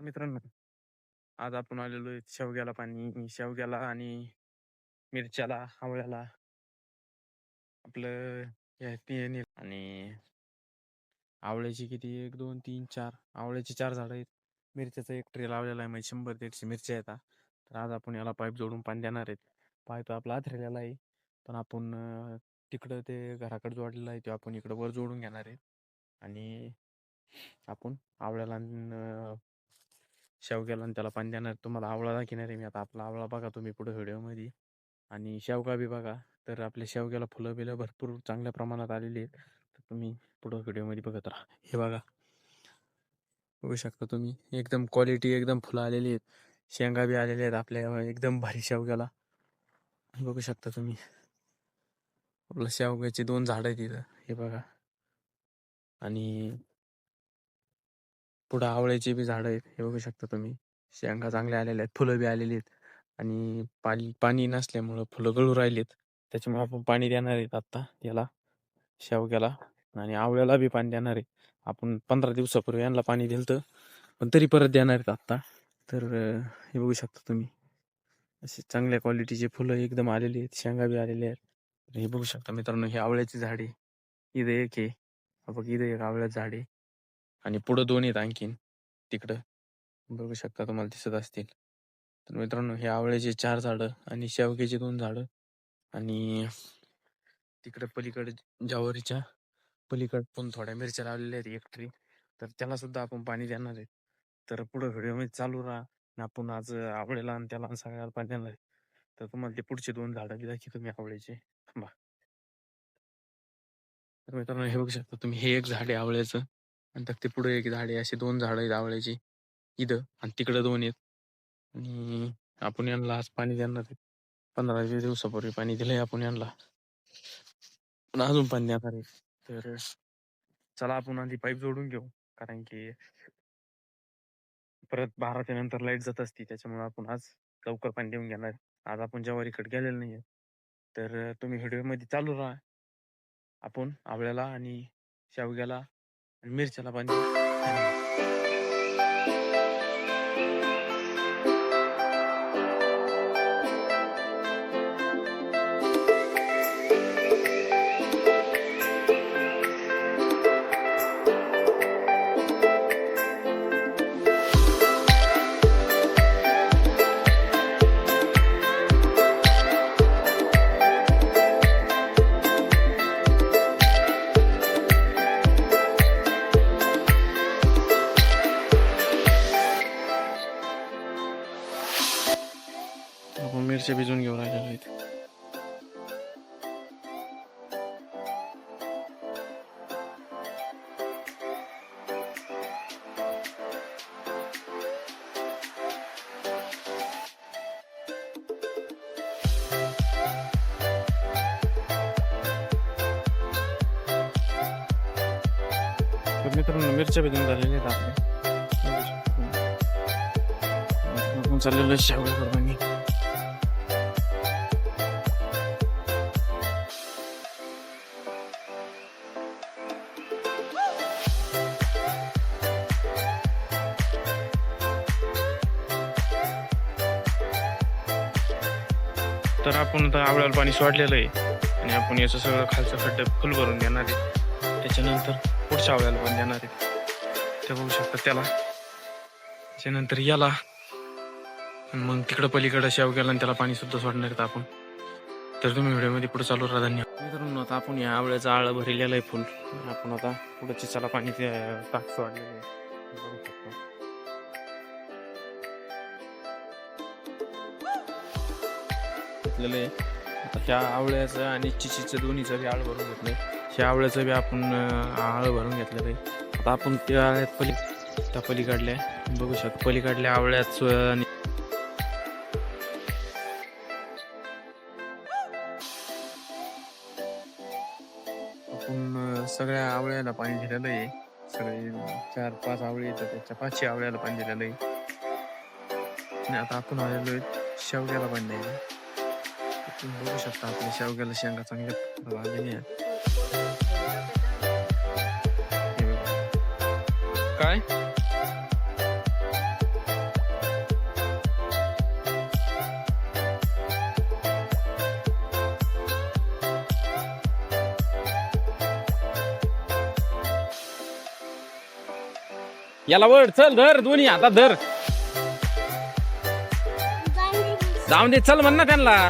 मित्रांनो, आज आपण आलेलो आहे शेवग्याला आणि मिरच्याला, आवळ्याला आपलं हे ते आणि आवळ्याची किती 1, 2, 3, 4 आवळ्याची 4 झाडं आहेत. मिरच्याचा एक ट्रे लावलेला आहे, म्हणजे 100-150 मिरच्या येतात. तर आज आपण याला पाईप जोडून पाणी देणार आहेत. पाईप आपला आथरलेला आहे, पण आपण तिकडं ते घराकडे जोडलेला आहे, ते आपण इकडं वर जोडून घेणार आहे. आणि आपण आवळ्याला शेवग्याला आणि त्याला पाणी देणार. तुम्हाला आवळा दाखवणार आहे मी आता. आपला आवळा बघा तुम्ही पुढे व्हिडिओमध्ये, आणि शेवगा बी बघा. तर आपल्या शेवग्याला फुलं बिलं भरपूर चांगल्या प्रमाणात आलेली आहेत. तर तुम्ही पुढं व्हिडिओमध्ये बघत राहा. हे बघा, बघू शकता तुम्ही, एकदम क्वालिटी, एकदम फुलं आलेली आहेत. शेंगा बी आलेल्या आहेत आपल्या एकदम भारी शेवग्याला. बघू शकता तुम्ही, आपल्या शेवग्याची 2 झाडं आहेत इथं, हे बघा. आणि पुढं आवळ्याची बी झाडं आहेत, हे बघू शकता तुम्ही. शेंगा चांगल्या आलेल्या आहेत, फुलं बी आलेली आहेत. आणि पाणी नसल्यामुळं फुलं गळू राहिलेत. त्याच्यामुळे आपण पाणी देणार आहेत आत्ता याला, शेवग्याला. आणि आवळ्याला बी पाणी देणार आहे. आपण 15 दिवसापूर्वी यांना पाणी दिलं, पण तरी परत देणार आहेत आत्ता. तर हे बघू शकता तुम्ही, असे चांगल्या क्वालिटीचे फुलं एकदम आलेली आहेत, शेंगा बी आलेले आहेत. तर हे बघू शकता मित्रांनो, ही आवळ्याची झाडे. इथं एक आहे, बघ इथं एक आवळ्याचं झाड आहे. आणि पुढं 2 आहेत आणखीन तिकडं, बघू शकता, तुम्हाला दिसत असतील. तर मित्रांनो, हे आवळ्याचे 4 झाडं आणि शेवग्याची 2 झाडं. आणि तिकडे पलीकडे ज्वारीच्या पलीकडे पण थोड्या मिरच्या लावलेल्या आहेत, एक ट्री. तर त्याला सुद्धा आपण पाणी देणार आहे. तर पुढे व्हिडिओमध्ये चालू राहा. आणि आपण आज आवळ्याला आणि त्याला सगळ्याला पाणी देणार आहे. तर तुम्हाला ते पुढचे 2 झाडं बी दाखवतो मी आवळ्याचे. थांबा. तर मित्रांनो, हे बघू शकता तुम्ही, हे एक झाड आहे आवळ्याचं, आणि तर ते पुढे एक झाड आहे. अशी 2 झाडं आहेत आवळ्याची इथं, आणि तिकडे 2 आहेत. आणि आपण यांना आज पाणी देणार आहे. 15-20 दिवसापूर्वी पाणी दिलंय आपण यांना, पण अजून पाणी देणार आहे. तर चला आपण आधी पाईप जोडून घेऊ, कारण की परत 12च्या नंतर लाईट जात असते. त्याच्यामुळे आपण आज लवकर पाणी देऊन घेणार. आज आपण ज्वारीकडे गेलेलो नाहीये. तर तुम्ही व्हिडिओमध्ये चालू राहा. आपण आवळ्याला आणि शेवग्याला आणि मिरच्याला पाणी देऊ. आपण मिरच्या भिजवून घेऊन राहिलेलो आहेत. तर मित्रांनो, मिरच्या भिजून झालेल्या आहेत आपल्या. आपण चाललेलो आहे शेवग्याकडे पाणी. तर आपण आता आवळ्याला पाणी सोडलेलं आहे, आणि आपण याचं सगळं खालचं खड्डे फुल भरून देणार आहे. त्याच्यानंतर पुढच्या आवळ्याला पण देणार आहे, ते बघू शकता त्याला. त्याच्यानंतर याला, मग तिकडं पलीकडं शेवग्याला आणि त्याला पाणी सुद्धा सोडणार आहेत आपण. तर तुम्ही व्हिडिओमध्ये पुढे चालू राहा. धन्यवाद मित्रांनो. आता आपण या आवळ्याचं आळं भरलेलं आहे फुल. आपण आता पुढे चिचाला पाणी टाक सोडलेलं आहे, बघू शकता. आता ह्या आवळ्याचं आणि चिचीचं दोन्हीचं बी आळ भरून घेतलंय. ह्या आवळ्याचं बी आपण आळ भरून घेतलं आहे. आता आपण त्या आळ्यात त्या पलीकडल्या बघू शकतो, पलीकडल्या आवळ्यात आणि आपण सगळ्या आवळ्याला पाणी दिलेलं आहे. सगळे 4-5 आवळे येतात, त्याच्या 5 आवळ्याला पाणी दिलेलं आहे. आणि आता आपण आलेलो आहे शेवग्याला पाणी द्यायला. तुम्ही बघू शकता, आपल्या शेवग्याला शेंगा चांगल्या आलेल्या आहेत. काय याला वळ चल धर दोन्ही हातात धर. जाऊन दे चल म्हण ना त्यांना.